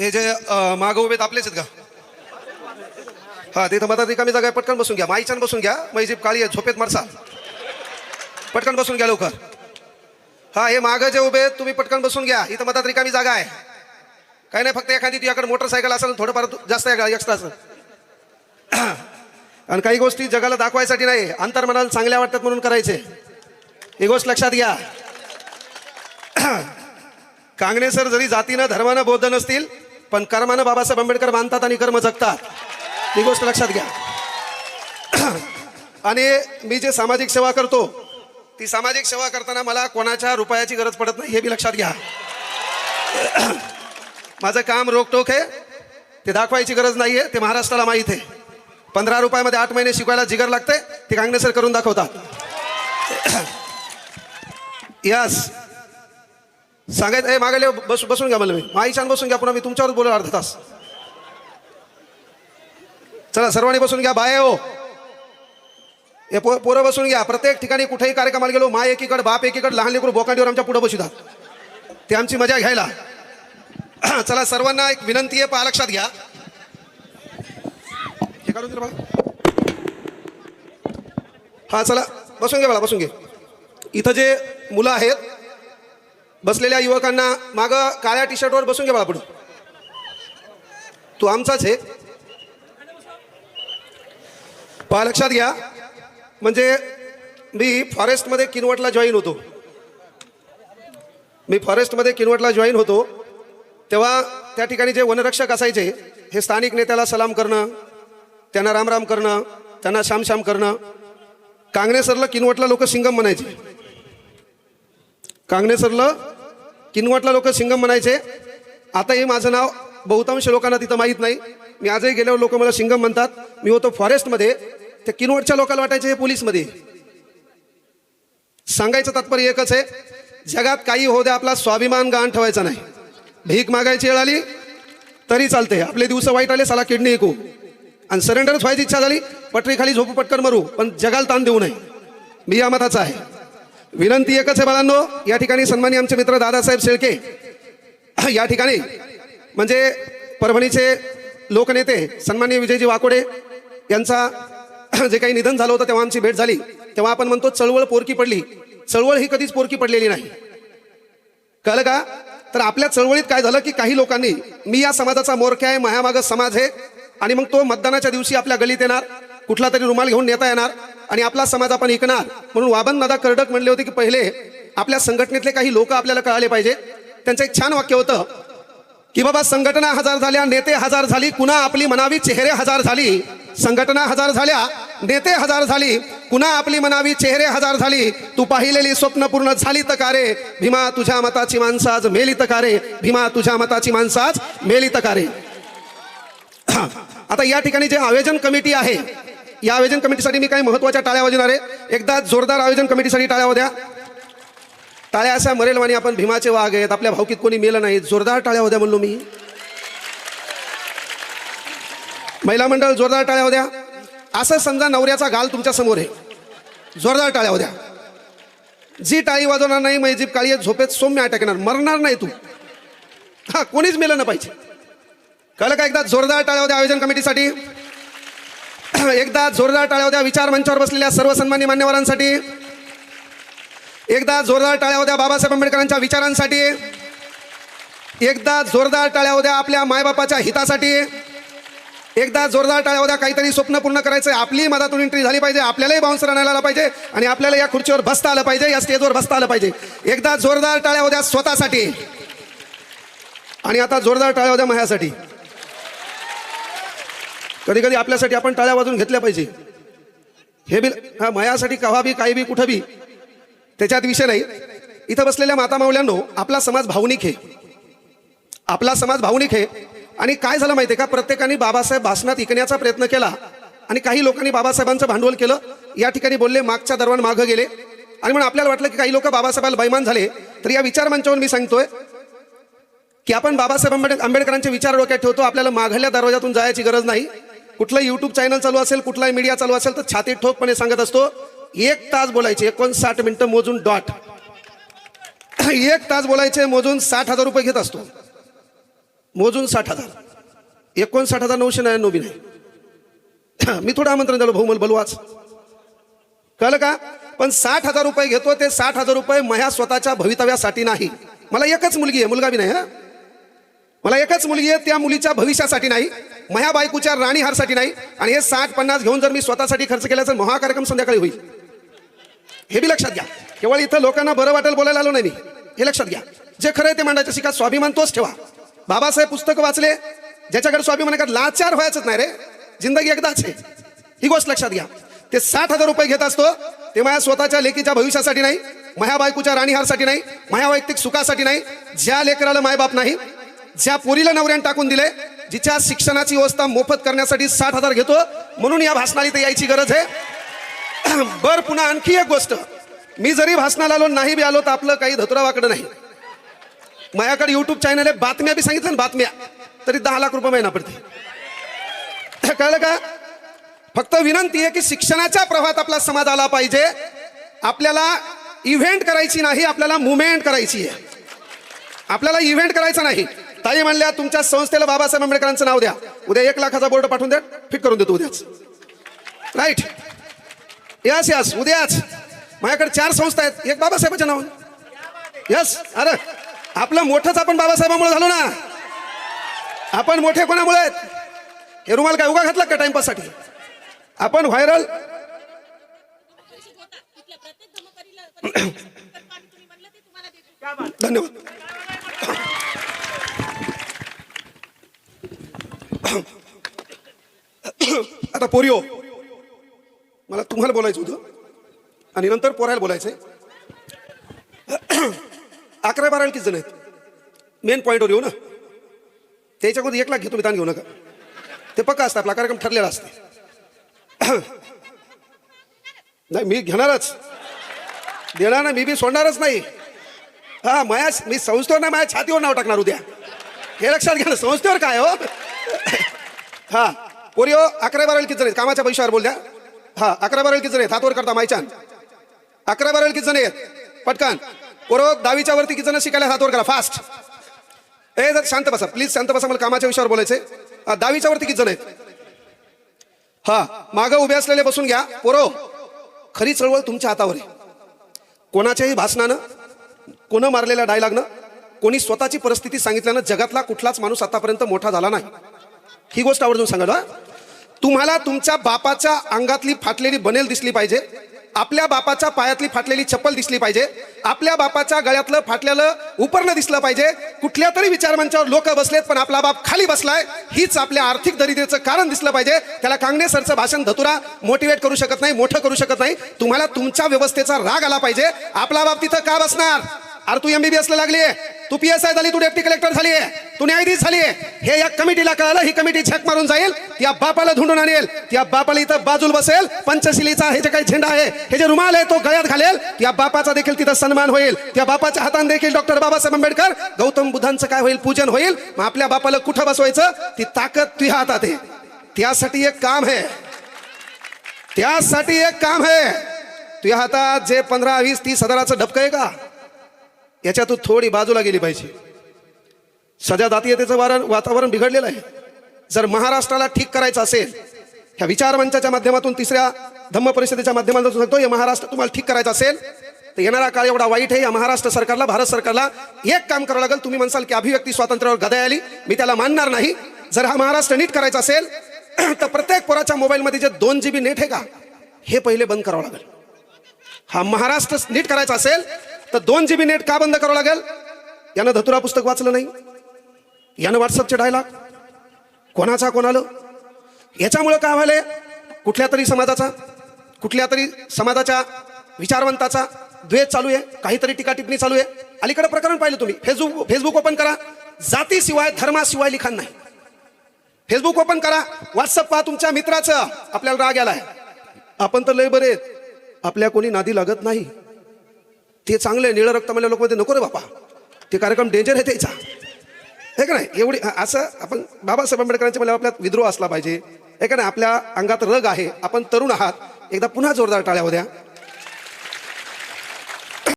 हे जे मागं उभेत आपलेच आहेत का? हा तिथं मधात रिकामी जागा आहे, पटकन बसून घ्या. माईच्यान बसून घ्या. मैजीब काळी आहे, झोपेत मरसा. पटकन बसून घ्या लवकर. हा हे मागं जे उभे आहेत तुम्ही पटकन बसून घ्या. इथं मधात रिकामी जागा आहे. काही नाही, फक्त एखादी तुझ्याकडे मोटरसायकल असेल थोडंफार जास्त एक्स्ट्रा असेल. आणि काही गोष्टी जगाला दाखवायसाठी नाही, अंतर्मनाला चांगल्या वाटतात म्हणून करायचे. ही गोष्ट लक्षात घ्या. कांगणे सर जरी जातीनं धर्मानं बौद्ध नसतील पण कर्मानं बाबासाहेब आंबेडकर मानतात आणि कर्म जगतात. ही गोष्ट लक्षात घ्या. आणि मी जे सामाजिक सेवा करतो ती सामाजिक सेवा करताना मला कोणाच्या रुपयाची गरज पडत नाही, हे बी लक्षात घ्या. माझं काम रोकटोक आहे, ते दाखवायची गरज नाहीये, ते महाराष्ट्राला माहीत आहे. 15 रुपयामध्ये 8 महिने शिकवायला जिगर लागते, ते कांगणे सर करून दाखवतात. यस सांगायचं मागायला बसून घ्या. मला मी माईशान बसून घ्या. पुन्हा मी तुमच्यावर बोलू अर्धा तास. चला सर्वांनी बसून घ्या. बाय हो हे पोरं बसून घ्या. प्रत्येक ठिकाणी कुठेही कार्यक्रमाला गेलो माय एकीकडे बाप एकीकडे लहान लेकरू बोकांडीवर आमच्या पुढे बसतात, ते आमची मजा घ्यायला. चला सर्वांना एक विनंती आहे, पहा लक्षात घ्या. हे काढून दिलं मला. हा चला बसून घ्या, मला बसून घे. इथं जे मुलं आहेत बसलेल्या युवकांना मागं काळ्या टी शर्टवर बसून घ्या. मला पुढं तू आमचाच आहे, पहा लक्षात घ्या. म्हणजे मी फॉरेस्टमध्ये किनवटला जॉईन होतो. तेव्हा त्या ठिकाणी जे वनरक्षक असायचे हे स्थानिक नेत्याला सलाम करणं, त्यांना रामराम करणं, त्यांना श्याम श्याम करणं. कांगणे सरला किनवटला लोक सिंगम म्हणायचे. आता हे माझं नाव बहुतांश लोकांना तिथं माहीत नाही. मी आजही गेल्यावर लोक मला सिंगम म्हणतात. मी होतो फॉरेस्टमध्ये, त्या किनवटच्या लोकांना वाटायचे हे पोलीसमध्ये. सांगायचं तात्पर्य एकच आहे, जगात काही होऊ द्या, आपला स्वाभिमान गहाण ठेवायचा नाही. भीक मागायची वेळ आली तरी चालते, आपले दिवस वाईट आले साला किडनी ऐकू आणि सरेंडरच व्हायची इच्छा झाली पटरी खाली झोपू पटकन मरू, पण जगाला ताण देऊ नये. मी या मताचा आहे. विनंती एकच आहे बाळांनो, या ठिकाणी सन्माननीय आमचे मित्र दादासाहेब शेळके या ठिकाणी म्हणजे परभणीचे लोकनेते सन्माननीय विजयजी वाकोडे यांचा जे काही निधन झालं होतं तेव्हा आमची भेट झाली. तेव्हा आपण म्हणतो चळवळ पोरकी पडली. चळवळ ही कधीच पोरकी पडलेली नाही, कळलं का? तर आपल्या चळवळीत काय झालं की काही लोकांनी, मी या समाजाचा मोरक्या आहे, मायामागं समाज आहे, आणि मग तो मतदानाच्या दिवशी आपल्या गलीत येणार, कुठला तरी रुमाल घेऊन नेता येणार आणि आपला समाज आपण ऐकणार. म्हणून वाबन दादा कर्डक म्हणले होते की पहिले आपल्या संघटनेतले काही लोक आपल्याला कळाले पाहिजे. त्यांचं एक छान वाक्य होतं की बाबा संघटना हजार झाल्या, नेते हजार झाली, कुणा आपली मनावी चेहरे हजार झाली. संघटना हजार झाल्या, नेते हजार झाली, कुणा आपली मनावी चेहरे हजार झाली. तू पाहिलेली स्वप्न पूर्ण झाली तकारे, भीमा तुझ्या मताची माणसं आज मेली तकारे, भीमा तुझ्या मताची माणसं आज मेली तकारे. आता या ठिकाणी जे आयोजन कमिटी आहे, या आयोजन कमिटीसाठी मी काही महत्वाच्या टाळ्या वाजवणार आहे. एकदा जोरदार आयोजन कमिटीसाठी टाळ्या होत्या. टाळ्या अशा मरेलवाणी आपण भीमाचे वाघ आहेत, आपल्या भावकीत कोणी मेलं नाही. जोरदार टाळ्या होत्या म्हणलो मी. महिला मंडळ जोरदार टाळ्या होत्या. असं समजा नवऱ्याचा गाल तुमच्या समोर आहे, जोरदार टाळ्या होत्या. जी टाळी वाजवणार नाही मैजीब काळी झोपेत सौम्य अटकणार, मरणार नाही तू. हा कोणीच मेलं ना पाहिजे, कळलं का? एकदा जोरदार टाळ्या होत्या आयोजन कमिटीसाठी. एकदा जोरदार टाळ्या होत्या विचार मंचावर बसलेल्या सर्व सन्माननीय मान्यवरांसाठी. एकदा जोरदार टाळ्या होत्या बाबासाहेब आंबेडकरांच्या विचारांसाठी. एकदा जोरदार टाळ्या होत्या आपल्या मायबापाच्या हितासाठी. एकदा जोरदार टाळ्या होत्या, काहीतरी स्वप्न पूर्ण करायचं, आपली मधातून एंट्री झाली पाहिजे, आपल्यालाही बाउन्सर आणायला आला पाहिजे आणि आपल्याला या खुर्चीवर बसता आलं पाहिजे, या स्टेजवर बसता आलं पाहिजे. एकदा जोरदार टाळ्या होत्या स्वतःसाठी. आणि आता जोरदार टाळ्या होत्या माझ्यासाठी. कधी कधी आपल्यासाठी आपण टाळ्या वाजून घेतल्या पाहिजे. हे बी हा माझ्यासाठी कव्हा बी काही बी कुठं बी त्याच्यात विषय नाही. इथं बसलेल्या माता माऊल्यांनो, आपला समाज भावनिक आहे, आपला समाज भावनिक आहे. आणि काय झालं माहिती आहे का, प्रत्येकाने बाबासाहेब भाषणात ऐकण्याचा प्रयत्न केला आणि काही लोकांनी बाबासाहेबांचं भांडवल केलं. या ठिकाणी बोलले, मागच्या दरवान मागं गेले आणि म्हणून आपल्याला वाटलं की काही लोक बाबासाहेबाला बैमान झाले. तर या विचार मंचावर मी सांगतोय की आपण बाबासाहेब आंबेडकरांचे विचार डोक्यात ठेवतो. आपल्याला मागल्या दरवाजातून जायची गरज नाही. कुठलं यूट्यूब चॅनल चालू असेल, कुठलाही मीडिया चालू असेल तर छाती ठोकपणे सांगत असतो, 1 तास बोलायचे, 59 मिनिटं मोजून डॉट. 1 तास बोलायचे मोजून 60,000 रुपये घेत असतो. मोजून 60,000, 59,999 बी नाही. मी थोडं आमंत्रण दिलं, भाऊ मला बोलवाच, कळलं का? पण 60,000 रुपये घेतो, ते 60,000 रुपये माझ्या स्वतःच्या भवितव्यासाठी नाही. मला एकच मुलगी आहे, मुलगा बी नाही. हा, मला एकच मुलगी आहे, त्या मुलीच्या भविष्यासाठी नाही, माझ्या बायकोच्या राणीहारसाठी नाही. आणि हे 60-50 घेऊन जर मी स्वतःसाठी खर्च केला तर महाकार्यक्रम संध्याकाळी होईल. हे बी लक्षात घ्या. केवळ इथं लोकांना बरं वाटेल बोलायला आलो नाही मी, हे लक्षात घ्या. जे खरं आहे ते मांडायचं शिका, स्वाभिमान तोच ठेवा. बाबासाहेब पुस्तकं वाचले, ज्याच्याकडे स्वाभिमान आहे, लाचार व्हायचंच नाही रे, जिंदगी एकदाच आहे, ही गोष्ट लक्षात घ्या. ते 60,000 रुपये घेत असतो ते माझ्या स्वतःच्या लेकीच्या भविष्यासाठी नाही, माझ्या बायकोच्या राणीहारसाठी नाही, माझ्या वैयक्तिक सुखासाठी नाही. ज्या लेकराला मायबाप नाही, ज्या पोरीला नवऱ्याने टाकून दिले, जिच्या शिक्षणाची व्यवस्था मोफत करण्यासाठी 60,000 घेतो, म्हणून या भाषणाला इथे यायची गरज आहे. बर, पुन्हा आणखी एक गोष्ट, मी जरी भाषणाला आलो नाही बी आलो तर आपलं काही धतुरावाकडं नाही. माझ्याकडे युट्यूब चॅनल आहे, बातम्या बी सांगितलं ना, बातम्या तरी 10 लाख रुपये महिना पडते. कळलं का? फक्त विनंती आहे की शिक्षणाच्या प्रवाहात आपला समाज आला पाहिजे. आपल्याला इव्हेंट करायची नाही, आपल्याला मुवमेंट करायची आहे. आपल्याला इव्हेंट करायचा नाही. ताई म्हणल्या तुमच्या संस्थेला बाबासाहेब आंबेडकरांचं नाव द्या, उद्या 1 लाखाचा बोर्ड पाठवून द्या, फिट करून देतो उद्याच. राईट, यस यस, उद्याच. माझ्याकडे 4 संस्था आहेत, एक बाबासाहेबाच्या नाव. यस, अरे आपलं मोठंच आपण बाबासाहेबांमुळे झालो ना. आपण मोठे कोणामुळे आहेत? हे रुमाल काय उगा घातला का टाइमपाससाठी? आपण व्हायरल धन्यवाद. आता पोरिओ, मला तुम्हाला बोलायचं होतं आणि नंतर पोरायला बोलायचंय. 11-12 किती जण आहेत? मेन पॉईंटवर येऊ ना. त्याच्याकडून 1 लाख घेतो, मी ताण घेऊ नका. ते पक्का असतं, आपला कार्यक्रम ठरलेला असते. नाही, मी घेणारच, देणार ना, मी बी सोडणारच नाही. हा, मी संस्थेवर नाही, माझ्या छातीवर नाव टाकणार उद्या, हे लक्षात घ्या ना. संस्थेवर काय हो? हा पोरिओ, 11-12 किती जण आहेत? कामाच्या पैशावर बोल द्या. हा, 11-12 किती जण आहेत? हातवर करता मायचान. 11-12 किती जण आहेत? पटकन. पोरो, 10वीच्या वरती किती जण शिकायला? हातवर करा फास्ट. ए जर शांत बसा प्लीज, शांत बसा, मला कामाच्या विषयावर बोलायचंय. 10वीच्या वरती किती जण आहेत? हा, मागं उभे असलेले बसून घ्या. पोरो, खरी चळवळ तुमच्या हातावर आहे. कोणाच्याही भाषणानं, कोण मारलेल्या डायलॉगनं, कोणी स्वतःची परिस्थिती सांगितल्यानं जगातला कुठलाच माणूस आतापर्यंत मोठा झाला नाही. ही गोष्ट आवर्जून सांगा. तुम्हाला तुमच्या बापाच्या अंगातली फाटलेली बनेल दिसली पाहिजे, आपल्या बापाच्या पायातली फाटलेली चप्पल दिसली पाहिजे, आपल्या बापाच्या गळ्यातलं फाटलेलं उपरणं दिसलं पाहिजे. कुठल्या तरी विचारमंचावर लोक बसलेत पण आपला बाप खाली बसलाय, हीच आपल्या आर्थिक दरिद्रीचं कारण दिसलं पाहिजे. त्याला कांगणे सरचं भाषण धतुरा मोटिवेट करू शकत नाही, मोठं करू शकत नाही. तुम्हाला तुमच्या व्यवस्थेचा राग आला पाहिजे. आपला बाप तिथं का बसणार? अरे तू MBBS ला लागली आहे, तू PSI झाली, तू डेप्टी कलेक्टर झाली आहे, तू न्यायाधीश झाली आहे, हे या कमिटीला कळलं. ही कमिटी झक मारून जाईल, त्या बापाला धुंडून आणेल, त्या बापाला इथं बाजूला बसेल, पंचशिलीचा हे जे काही झेंडा आहे, हे जे रुमाल आहे तो गळ्यात घालेल, त्या बापाचा देखील तिथं सन्मान होईल. त्या बापाच्या हाताने देखील डॉक्टर बाबासाहेब आंबेडकर, गौतम बुद्धांचं काय होईल? पूजन होईल. मग आपल्या बापाला कुठं बसवायचं? ती ताकद तुझ्या हातात आहे. त्यासाठी एक काम आहे, त्यासाठी एक काम आहे. तुझ्या हातात जे 15, 20, 30 हजाराचं डबकं आहे का, याच्यातून थोडी बाजूला गेली पाहिजे. सध्या जातीयतेचं वातावरण बिघडलेलं आहे. जर महाराष्ट्राला ठीक करायचं असेल, ह्या विचारमंचाच्या माध्यमातून, 3ऱ्या धम्म परिषदेच्या माध्यमातून सांगतो, हे महाराष्ट्र तुम्हाला ठीक करायचं असेल तर येणारा काळ एवढा वाईट आहे. या महाराष्ट्र सरकारला, भारत सरकारला एक काम करावं लागेल. तुम्ही म्हणसाल की अभिव्यक्ती स्वातंत्र्यावर गदा आली, मी त्याला मानणार नाही. जर हा महाराष्ट्र नीट करायचा असेल तर प्रत्येक पोराच्या मोबाईलमध्ये जे 2 GB नेट आहे का, हे पहिले बंद करावं लागेल. हा महाराष्ट्र नीट करायचा असेल तर 2 GB नेट का बंद करावं लागेल? यानं धतुरा पुस्तक वाचलं नाही, यानं व्हॉट्सअपचे डायलॉग, कोणाचा कोणाला. याच्यामुळे काय व्हायलंय? कुठल्या तरी समाजाच्या विचारवंताचा द्वेष चालू आहे, काहीतरी टीका टिप्पणी चालू आहे. अलीकडे प्रकरण पाहिलं तुम्ही, फेसबुक ओपन करा, जातीशिवाय धर्माशिवाय लिखाण नाही. फेसबुक ओपन करा, व्हॉट्सअप पहा, तुमच्या मित्राचं आपल्याला राग आलाय. आपण तर लय बरे, आपल्या कोणी नादी लागत नाही. ते चांगले निळं रक्त मला लोक नको रे बापा, ते कार्यक्रम डेंजर आहे त्याचा, हे का नाही? एवढी असं आपण बाबासाहेब आंबेडकरांच्या मला आपल्यात विद्रोह असला पाहिजे, हे का नाही? आपल्या अंगात रग आहे, आपण तरुण आहात. एकदा पुन्हा जोरदार टाळ्या होत्या.